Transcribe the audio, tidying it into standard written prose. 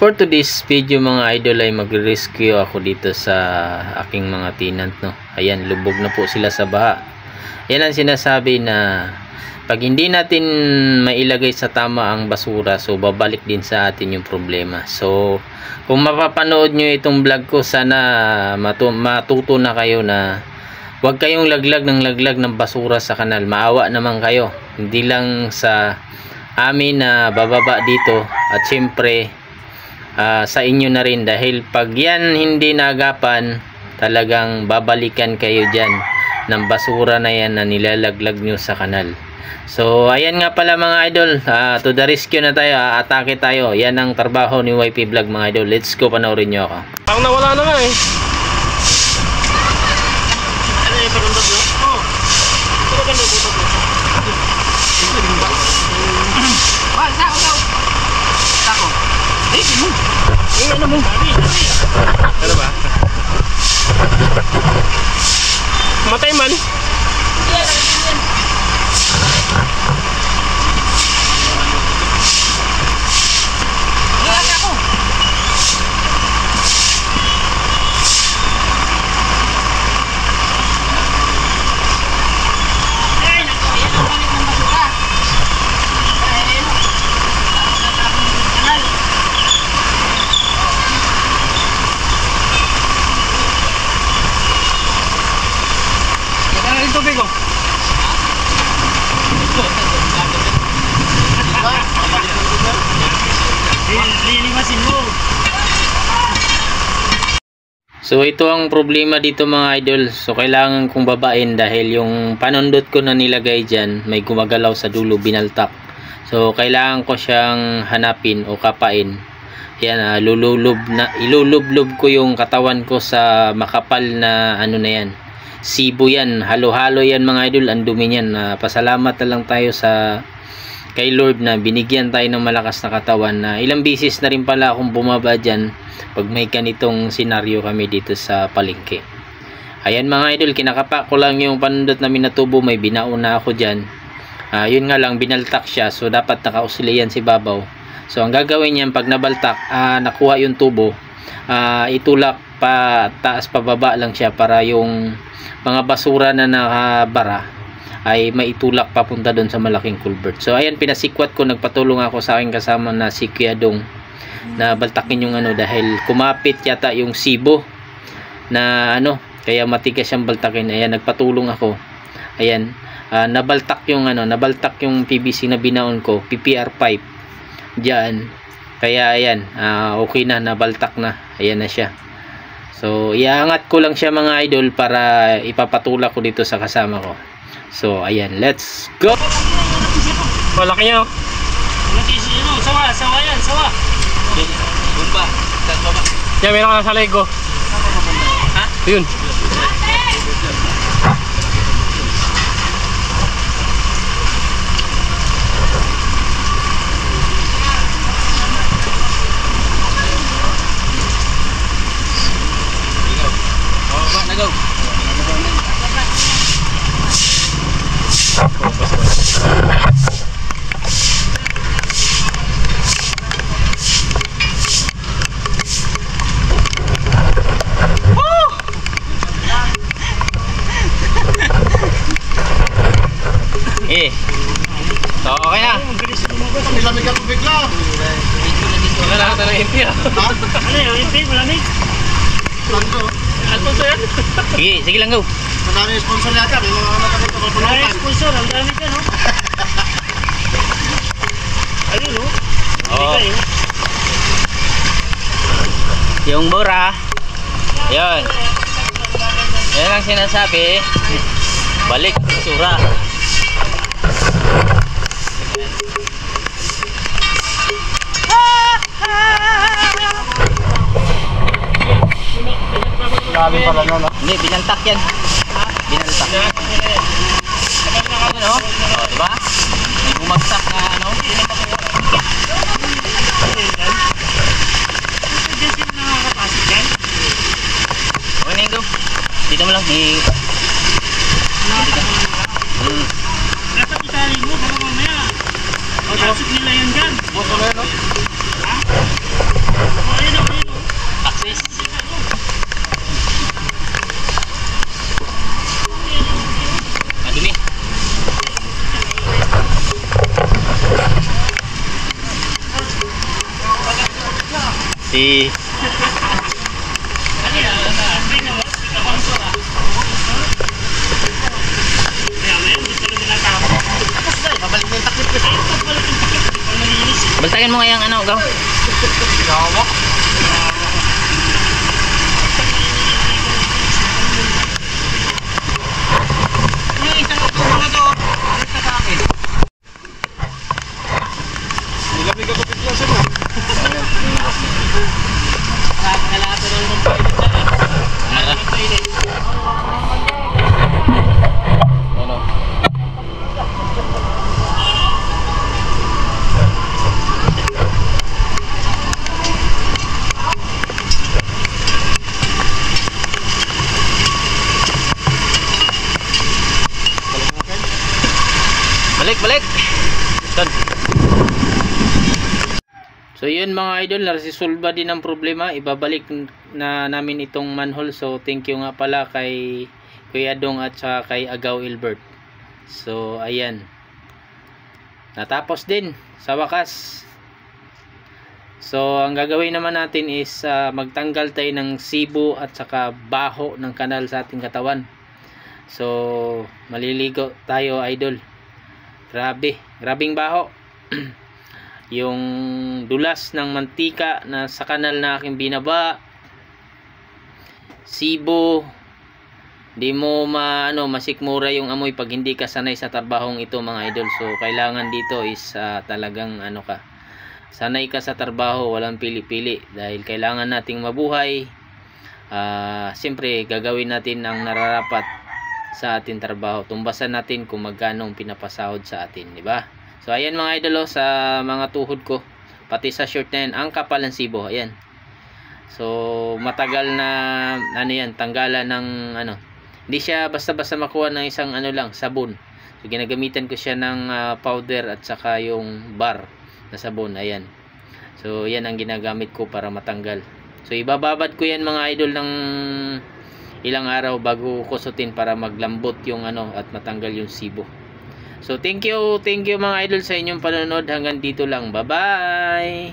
For today's video mga idol ay mag-rescue ako dito sa aking mga tenant, no. Ayan, lubog na po sila sa baha. Yan ang sinasabi na pag hindi natin mailagay sa tama ang basura, so babalik din sa atin yung problema. So kung mapapanood nyo itong vlog ko, sana matuto na kayo na huwag kayong laglag ng basura sa kanal. Maawa naman kayo, hindi lang sa amin na bababa dito, at syempre sa inyo na rin, dahil pag yan hindi naagapan, talagang babalikan kayo dyan ng basura na yan na nilalaglag nyo sa kanal. So ayan nga pala mga idol, to the rescue na tayo, atake tayo. Yan ang trabaho ni YP Vlog mga idol. Let's go, panoorin nyo ako. Parang nawala na nga eh. Ano yung parang dog yun? Oo. Ano ka na dog yun? Wala, sako. Sako. Ay, mo. Ay, ano mo? Ano ba? Matay man. Tubig ko. Lilimasin mo. So ito ang problema dito mga idol. So kailangan kong babain dahil yung panundot ko na nilagay dyan, may gumagalaw sa dulo, binaltak. So kailangan ko siyang hanapin o kapain. Yan, ilulublob ko yung katawan ko sa makapal na ano na yan. Sibo yan, halo-halo yan mga idol, ang dumi niyan. Pasalamat na lang tayo sa kay Lord na binigyan tayo ng malakas na katawan, na ilang bisis na rin pala akong bumaba dyan pag may ganitong senaryo kami dito sa palengke. Ayan mga idol, kinakapa ko lang yung panundot namin na tubo, may binauna ako dyan. Yun nga lang, binaltak siya, so dapat nakausli yan si babaw. So ang gagawin niyan, pag nabaltak, nakuha yung tubo, itulak pa taas pababa lang siya para yung mga basura na nakabara ay maitulak papunta doon sa malaking culvert. So ayan, pinasikwat ko, nagpatulong ako sa aking kasama na si Kuya Dong na baltakin yung ano, dahil kumapit yata yung sibo na ano, kaya matigas siyang baltakin. Ayan, nagpatulong ako. Ayan, nabaltak yung ano, nabaltak yung PVC na binaon ko, PPR pipe diyan. Kaya ayan, okay na, nabaltak na. Ayan na siya. So iaangat ko lang siya mga idol para ipapatulak ko dito sa kasama ko. So ayan, let's go. Malaki nyo. Malaki siya. Sawa yan, sawa. Bumba. Yan, meron ka na sa Lego. Ha? Yun. Go. So okay na. Nilamig ako bigla. Wala na ata ng MP. Ano yung MP? Malamig? Sponsor yan? Sige lang, go. Madami yung sponsor yata. May mga nakakita ko. Madami yung sponsor. Ang dami ka, no? Ayun, no? Oo. Yung mura. Yun. Yan ang sinasabi. Balik sura. Grabe pala no? Hindi, binaltak yan. Binaltak. Ano? O, diba? May bumagsak na ano? Okay na yung go. Dito mo lang. Nasa isali mo, baka mamaya. Pasok nila yan dyan. Pasok na yan, no? Ha? Si baltakin mo nga yung ano, gaw. Balik. Done. So yun mga idol, nasisolba din ang problema. Ibabalik na namin itong manhole. So thank you nga pala kay Kuya Dong at saka kay Agaw Ilbert. So ayan, natapos din sa wakas. So ang gagawin naman natin is magtanggal tayo ng sibo at saka baho ng kanal sa ating katawan. So maliligo tayo idol. Grabing baho. Yung dulas ng mantika na sa kanal na aking binaba, sibo, di mo masikmura yung amoy pag hindi ka sanay sa trabahong ito mga idol. So kailangan dito is talagang sanay ka sa trabaho, walang pili-pili dahil kailangan nating mabuhay. Siyempre gagawin natin ang nararapat sa ating trabaho. Tumbasan natin kung magkano pinapasahod sa atin, di ba? So ayan mga idol, sa mga tuhod ko, pati sa short na yan, ang kapal ng sibo, ayan. So matagal na yan, tanggalan ng hindi siya basta-basta makuha ng isang lang, sabon. So ginagamitan ko siya ng powder at saka yung bar na sabon, ayan. So yan ang ginagamit ko para matanggal. So ibababad ko yan mga idol ng ilang araw bago kusutin para maglambot yung at matanggal yung sibo. So thank you mga idol sa inyong panonood. Hanggang dito lang. Bye bye.